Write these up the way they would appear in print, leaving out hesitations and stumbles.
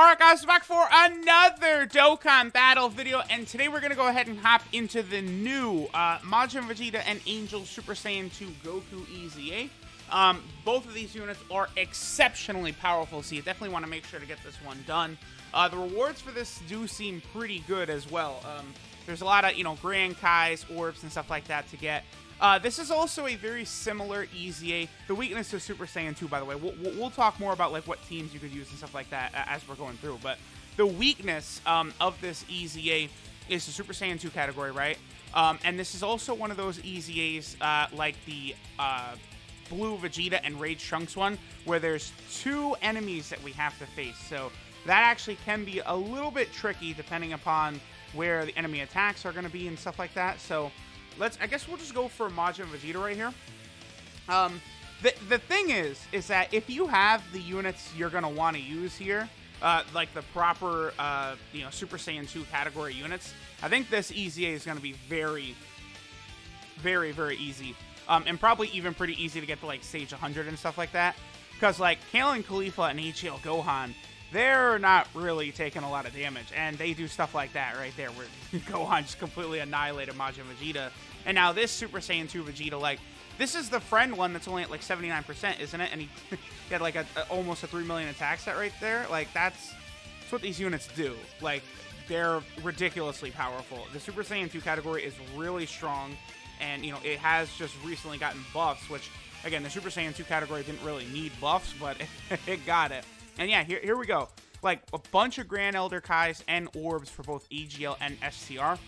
Alright guys, we're back for another Dokkan battle video, and today we're going to go ahead and hop into the new Majin Vegeta and Angel Super Saiyan 2 Goku EZA. Both of these units are exceptionally powerful, so you definitely want to make sure to get this one done. The rewards for this do seem pretty good as well. There's a lot of, Grand Kais, orbs, and stuff like that to get. This is also a very similar EZA. The weakness to Super Saiyan 2, by the way, we'll talk more about like what teams you could use and stuff like that as we're going through. But the weakness of this EZA is the Super Saiyan 2 category, right? And this is also one of those EZAs like the Blue Vegeta and Rage Trunks one, where there's two enemies that we have to face. So that actually can be a little bit tricky depending upon where the enemy attacks are going to be and stuff like that. So I guess we'll just go for Majin Vegeta right here. The thing is that if you have the units you're going to want to use here, like the proper, Super Saiyan 2 category units, I think this EZA is going to be very, very, very easy. And probably even pretty easy to get to, like, stage 100 and stuff like that. Because, like, Kale and Khalifa and HL Gohan, they're not really taking a lot of damage. And they do stuff like that right there, where Gohan just completely annihilated Majin Vegeta. And now this Super Saiyan 2 Vegeta, like, this is the friend one that's only at, like, 79%, isn't it? And he had, like, almost a 3 million attack set right there. Like, that's what these units do. Like, they're ridiculously powerful. The Super Saiyan 2 category is really strong. And, it has just recently gotten buffs, which, again, the Super Saiyan 2 category didn't really need buffs, but it got it. And yeah, here we go. Like, a bunch of Grand Elder Kais and orbs for both AGL and STR.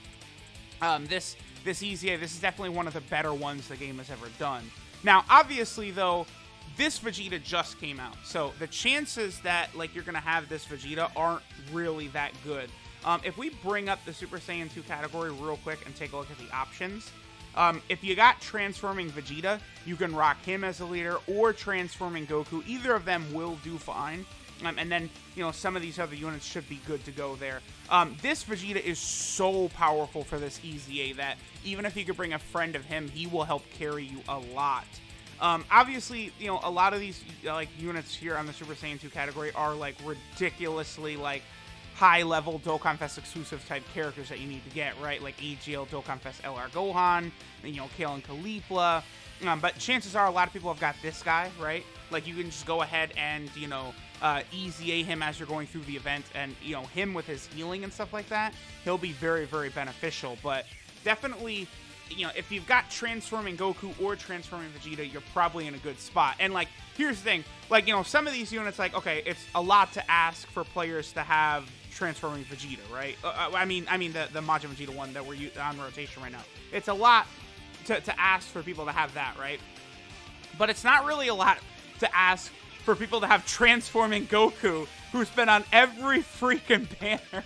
This EZA, this is definitely one of the better ones the game has ever done. Now, obviously, though, this Vegeta just came out. So the chances that, like, you're going to have this Vegeta aren't really that good. If we bring up the Super Saiyan 2 category real quick and take a look at the options, if you got Transforming Vegeta, you can rock him as a leader, or Transforming Goku. Either of them will do fine. And then, some of these other units should be good to go there. This Vegeta is so powerful for this EZA that even if you could bring a friend of him, he will help carry you a lot. Obviously, a lot of these, units here on the Super Saiyan 2 category are, like, ridiculously, like, high-level Dokkan Fest exclusive type characters that you need to get, right? Like AGL Dokkan Fest LR Gohan, and, Kale and Khalifa. But chances are a lot of people have got this guy, right? Like, you can just go ahead and, EZA him as you're going through the event, and, him with his healing and stuff like that, he'll be very, very beneficial. But definitely, if you've got Transforming Goku or Transforming Vegeta, you're probably in a good spot. And, like, here's the thing. Like, some of these units, like, okay, it's a lot to ask for players to have Transforming Vegeta, right? I mean the Majin Vegeta one that we're on rotation right now. It's a lot to ask for people to have that, right? But it's not really a lot to ask for people to have Transforming Goku, who's been on every freaking banner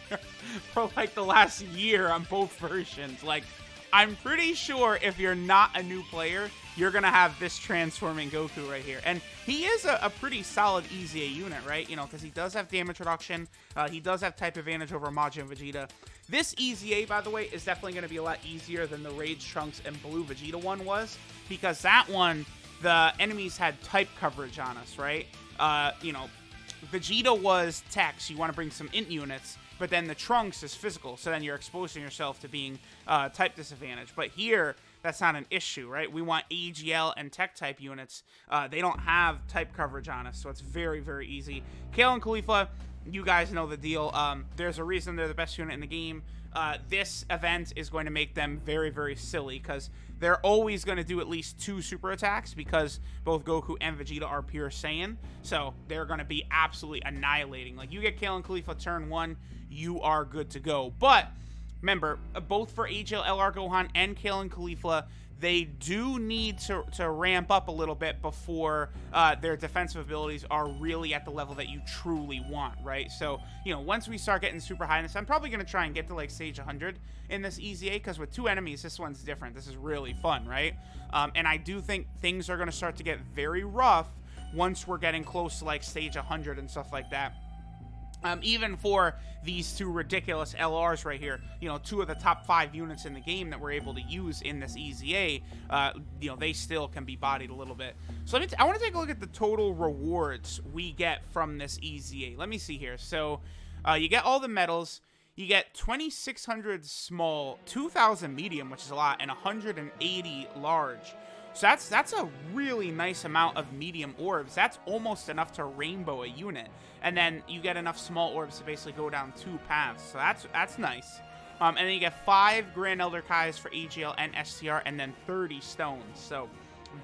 for, like, the last year on both versions. Like, I'm pretty sure if you're not a new player, you're going to have this Transforming Goku right here. And he is a pretty solid EZA unit, right? Because he does have damage reduction. He does have type advantage over Majin Vegeta. This EZA, by the way, is definitely going to be a lot easier than the Rage Trunks and Blue Vegeta one was. Because that one, the enemies had type coverage on us, right? Vegeta was tech, so you want to bring some int units. But then the Trunks is physical, so then you're exposing yourself to being type disadvantage. But here, that's not an issue, right? We want AGL and tech type units. They don't have type coverage on us, so it's very, very easy. Kale and Khalifa, you guys know the deal. There's a reason they're the best unit in the game. This event is going to make them very, very silly, because they're always going to do at least 2 super attacks, because both Goku and Vegeta are pure Saiyan. So they're going to be absolutely annihilating. Like, you get Kale and Khalifa turn 1, you are good to go. But remember, both for AGL LR Gohan and Kale and Khalifa, they do need to ramp up a little bit before their defensive abilities are really at the level that you truly want, right? So, once we start getting super high in this, I'm probably going to try and get to, like, stage 100 in this EZA, because with 2 enemies, this one's different. This is really fun, right? And I do think things are going to start to get very rough once we're getting close to, like, stage 100 and stuff like that. Even for these two ridiculous LRs right here, you know, 2 of the top 5 units in the game that we're able to use in this EZA, you know, they still can be bodied a little bit. So I want to take a look at the total rewards we get from this EZA. Let me see here. So you get all the medals. You get 2,600 small, 2,000 medium, which is a lot, and 180 large. So that's a really nice amount of medium orbs. That's almost enough to rainbow a unit. And then you get enough small orbs to basically go down 2 paths. So that's nice. And then you get 5 Grand Elder Kais for AGL and STR, and then 30 stones. So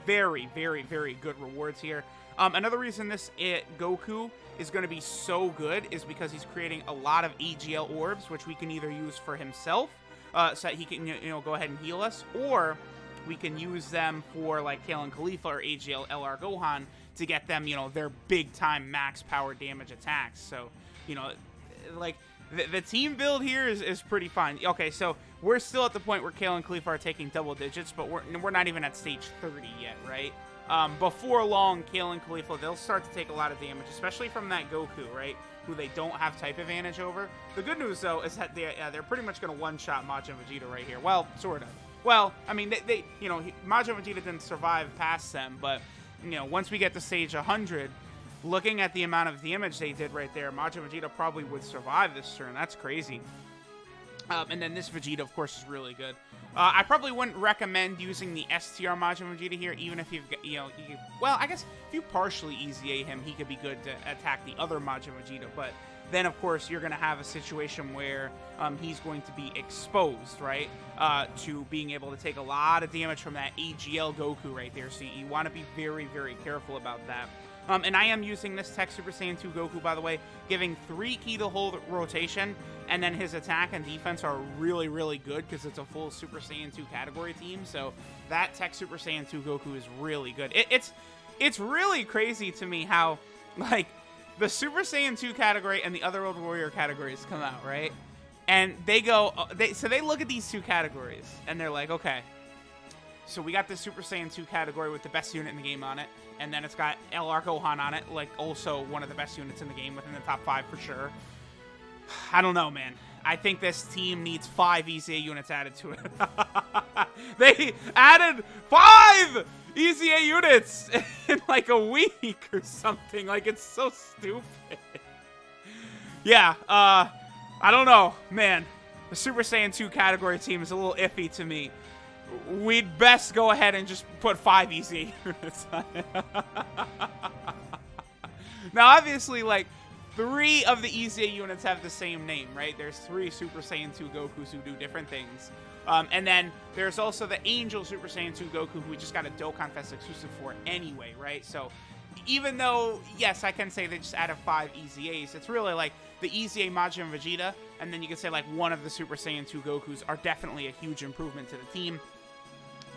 very, very, very good rewards here. Another reason this Goku is going to be so good is because he's creating a lot of AGL orbs, which we can either use for himself, so that he can, you know, go ahead and heal us, or we can use them for like Kale and Khalifa or AGL LR Gohan to get them, you know, their big time max power damage attacks. So, you know, like the team build here is pretty fun. Okay, so we're still at the point where Kale and Khalifa are taking double digits, but we're not even at stage 30 yet, right? Before long, Kale and Khalifa, they'll start to take a lot of damage, especially from that Goku, right? Who they don't have type advantage over. The good news, though, is that they're pretty much going to one-shot Majin Vegeta right here. Well, sort of. Well, I mean, they you know, Majin Vegeta didn't survive past them, but, you know, once we get to stage 100, looking at the amount of damage they did right there, Majin Vegeta probably would survive this turn. That's crazy. And then this Vegeta, of course, is really good. I probably wouldn't recommend using the STR Majin Vegeta here, even if you've got, you know, well, I guess if you partially EZA him, he could be good to attack the other Majin Vegeta, but then, of course, you're going to have a situation where he's going to be exposed, right, to being able to take a lot of damage from that AGL Goku right there, so you want to be very, very careful about that. And I am using this Tech Super Saiyan 2 Goku, by the way, giving 3 key to hold rotation, and then his attack and defense are really, really good because it's a full Super Saiyan 2 category team. So that Tech Super Saiyan 2 Goku is really good. It's really crazy to me how, like, the Super Saiyan 2 category and the Otherworld Warrior categories come out, right? And they go, so they look at these 2 categories, and they're like, okay, so we got the Super Saiyan 2 category with the best unit in the game on it, and then it's got LR Gohan on it, like also one of the best units in the game, within the top 5 for sure. I don't know, man. I think this team needs 5 EZA units added to it. They added 5 EZA units in like a week or something. Like, it's so stupid. Yeah, I don't know, man. The Super Saiyan 2 category team is a little iffy to me. We'd best go ahead and just put 5 EZA units on it. Now, obviously, like, 3 of the EZA units have the same name, right? There's 3 Super Saiyan 2 Gokus who do different things. And then there's also the Angel Super Saiyan 2 Goku, who we just got a Dokkan Fest exclusive for anyway, right? So even though, yes, I can say they just added 5 EZAs, it's really like the EZA Majin Vegeta, and then you can say like one of the Super Saiyan 2 Gokus are definitely a huge improvement to the team.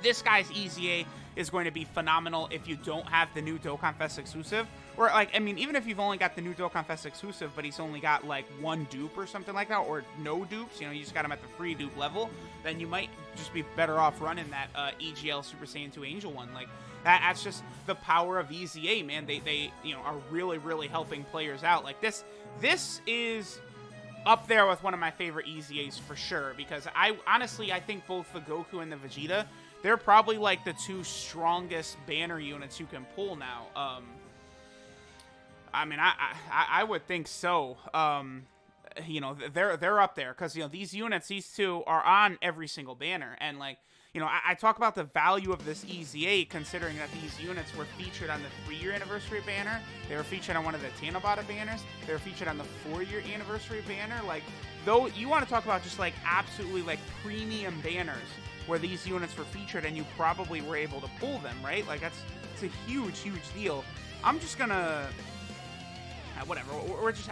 This guy's EZA is going to be phenomenal if you don't have the new Dokkan Fest exclusive. Or, like, I mean, even if you've only got the new Dokkan Fest exclusive, but he's only got, like, 1 dupe or something like that, or no dupes, you know, you just got him at the free dupe level, then you might just be better off running that EGL Super Saiyan 2 Angel one. Like, that's just the power of EZA, man. They you know, are really, really helping players out. Like, this is up there with one of my favorite EZAs for sure, because honestly, I think both the Goku and the Vegeta, they're probably like the 2 strongest banner units you can pull now. I mean, I would think so. You know, they're up there because, you know, these units, these 2 are on every single banner, and like, you know, I talk about the value of this EZA considering that these units were featured on the 3-year anniversary banner. They were featured on one of the Tanobata banners. They were featured on the 4-year anniversary banner. Like, though, you want to talk about just like absolutely like premium banners where these units were featured and you probably were able to pull them, right? Like, it's a huge, huge deal. I'm just gonna, whatever,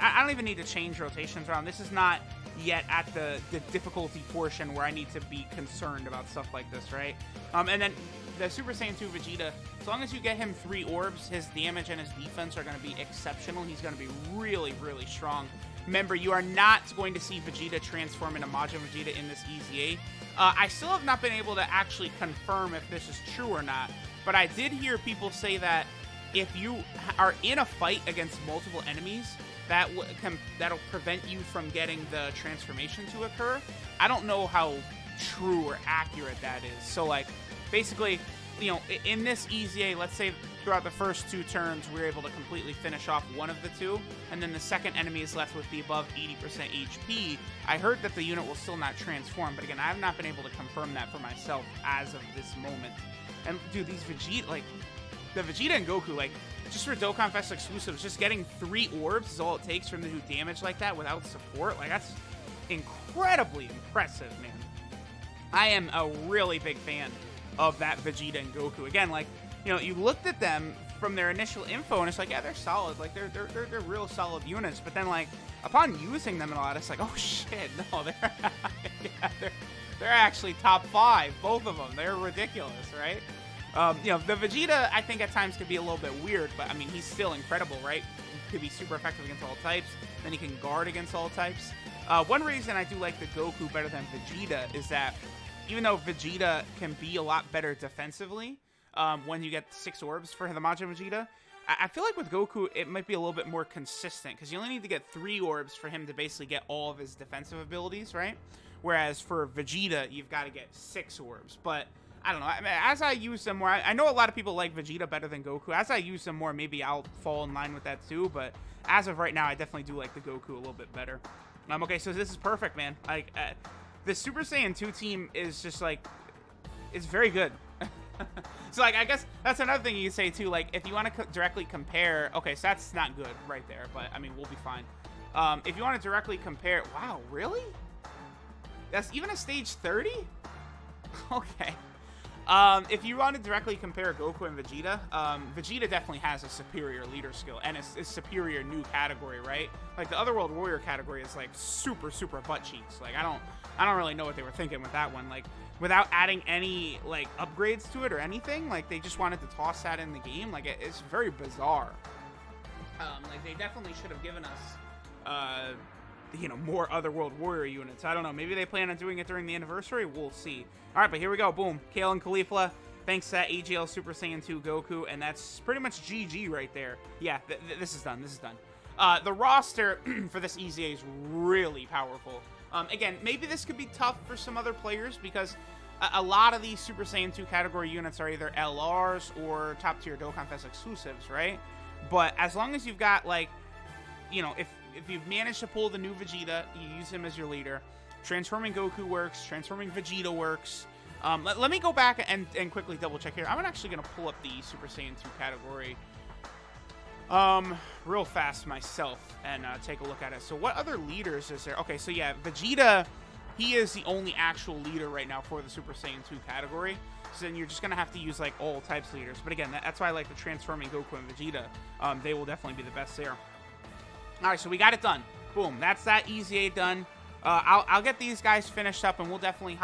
I don't even need to change rotations around. This is not yet at the difficulty portion where I need to be concerned about stuff like this, right? And then the Super Saiyan 2 Vegeta, as long as you get him 3 orbs, his damage and his defense are going to be exceptional. He's going to be really, really strong. Remember, you are not going to see Vegeta transform into Majin Vegeta in this EZA. I still have not been able to actually confirm if this is true or not, but I did hear people say that if you are in a fight against multiple enemies, that'll prevent you from getting the transformation to occur. I don't know how true or accurate that is. So like basically, you know, in this EZA, let's say throughout the first 2 turns we're able to completely finish off one of the 2, and then the second enemy is left with the above 80% HP. I heard that the unit will still not transform, but again, I have not been able to confirm that for myself as of this moment. And dude, these Vegeta, like the Vegeta and Goku, like just for Dokkan Fest exclusives, just getting 3 orbs is all it takes for them to do damage like that without support. Like that's incredibly impressive, man. I am a really big fan of that Vegeta and Goku. Again, like, you know, you looked at them from their initial info and it's like, yeah, they're solid. Like they're real solid units. But then like upon using them and all that, it's like, oh shit, no, they're actually top 5, both of them. They're ridiculous, right? You know, the Vegeta I think at times could be a little bit weird, but I mean he's still incredible, right? He could be super effective against all types. Then he can guard against all types. One reason I do like the Goku better than Vegeta is that even though Vegeta can be a lot better defensively when you get 6 orbs for the Majin Vegeta, I feel like with Goku, it might be a little bit more consistent because you only need to get 3 orbs for him to basically get all of his defensive abilities, right? Whereas for Vegeta, you've got to get 6 orbs. But I don't know. I mean, as I use them more, I know a lot of people like Vegeta better than Goku. As I use them more, maybe I'll fall in line with that too. But as of right now, I definitely do like the Goku a little bit better. Okay, so this is perfect, man. Like, the Super Saiyan 2 team is just like, it's very good. So like, I guess that's another thing you say too. Like, if you want to directly compare, okay, so that's not good right there, but I mean, we'll be fine. If you want to directly compare, wow, really? That's even a stage 30? Okay. If you want to directly compare Goku and Vegeta, Vegeta definitely has a superior leader skill and a superior new category, right? Like the Otherworld Warrior category is like super butt cheeks. Like I don't really know what they were thinking with that one. Like without adding any like upgrades to it or anything, like they just wanted to toss that in the game. Like it's very bizarre. Like they definitely should have given us, you know, more Otherworld Warrior units. I don't know. Maybe they plan on doing it during the anniversary. We'll see. All right, but here we go. Boom. Kale and Caulifla. Thanks to that AGL Super Saiyan 2 Goku, and that's pretty much GG right there. Yeah, this is done. This is done. The roster for this EZA is really powerful. Again, maybe this could be tough for some other players because a lot of these Super Saiyan 2 category units are either LRs or top-tier Dokkan Fest exclusives, right? But as long as you've got, like, you know, if you've managed to pull the new Vegeta, you use him as your leader. Transforming Goku works. Transforming Vegeta works. Let me go back and quickly double check here. I'm actually going to pull up the Super Saiyan 2 category real fast myself and take a look at it. So what other leaders is there? Okay, so yeah, Vegeta, he is the only actual leader right now for the Super Saiyan 2 category. So then you're just going to have to use like all types leaders. But again, that's why I like the Transforming Goku and Vegeta. They will definitely be the best there. All right, so we got it done. Boom, that's that EZA done. I'll get these guys finished up, and we'll definitely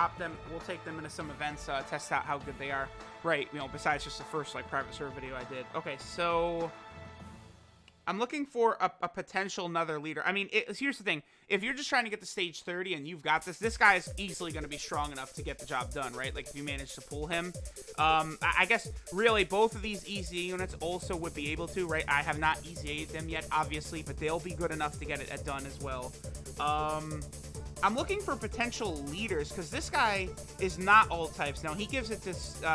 we'll take them into some events, test out how good they are. Right, you know, besides just the first, like, private server video I did. Okay, so I'm looking for a potential another leader. I mean, here's the thing. If you're just trying to get to stage 30 and you've got this guy is easily going to be strong enough to get the job done, right? Like, if you manage to pull him. I guess, really, both of these EZA units also would be able to, right? I have not EZA'd them yet, obviously, but they'll be good enough to get it done as well. I'm looking for potential leaders because this guy is not all types. Now, he gives it to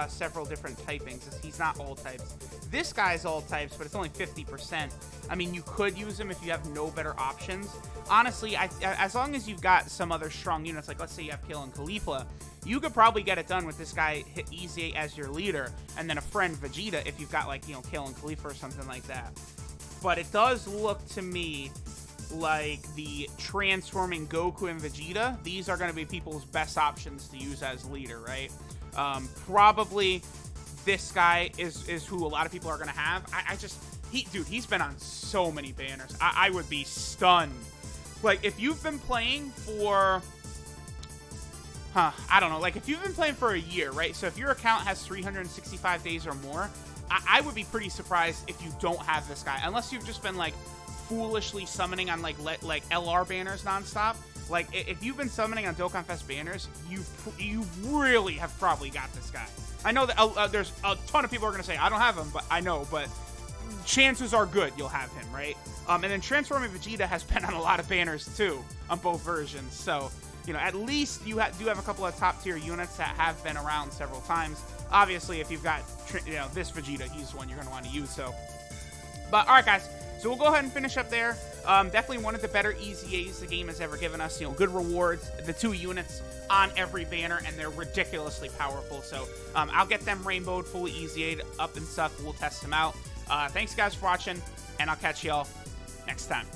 several different typings. He's not all types. This guy's all types, but it's only 50%. I mean, you could use him if you have no better options. Honestly, as long as you've got some other strong units, like let's say you have Kale and Caulifla, you could probably get it done with this guy hit EZA as your leader, and then a friend Vegeta if you've got like, you know, Kale and Caulifla or something like that. But it does look to me like the Transforming Goku and Vegeta, these are going to be people's best options to use as leader, right? Probably this guy is who a lot of people are going to have. Dude, he's been on so many banners. I would be stunned. Like, if you've been playing for, I don't know, like, if you've been playing for a year, right? So if your account has 365 days or more, I would be pretty surprised if you don't have this guy, unless you've just been, like, foolishly summoning on like LR banners nonstop. Like, if you've been summoning on Dokkan Fest banners, you really have probably got this guy. I know that there's a ton of people are gonna say I don't have him, but I know. But chances are good you'll have him, right? And then Transforming Vegeta has been on a lot of banners too on both versions. So, you know, at least you do have a couple of top tier units that have been around several times. Obviously, if you've got, you know, this Vegeta, he's one you're going to want to use. So, but all right, guys. So we'll go ahead and finish up there. Definitely one of the better EZAs the game has ever given us. You know, good rewards, the 2 units on every banner, and they're ridiculously powerful. So I'll get them rainbowed, fully EZA'd up and stuff. We'll test them out. Thanks, guys, for watching, and I'll catch y'all next time.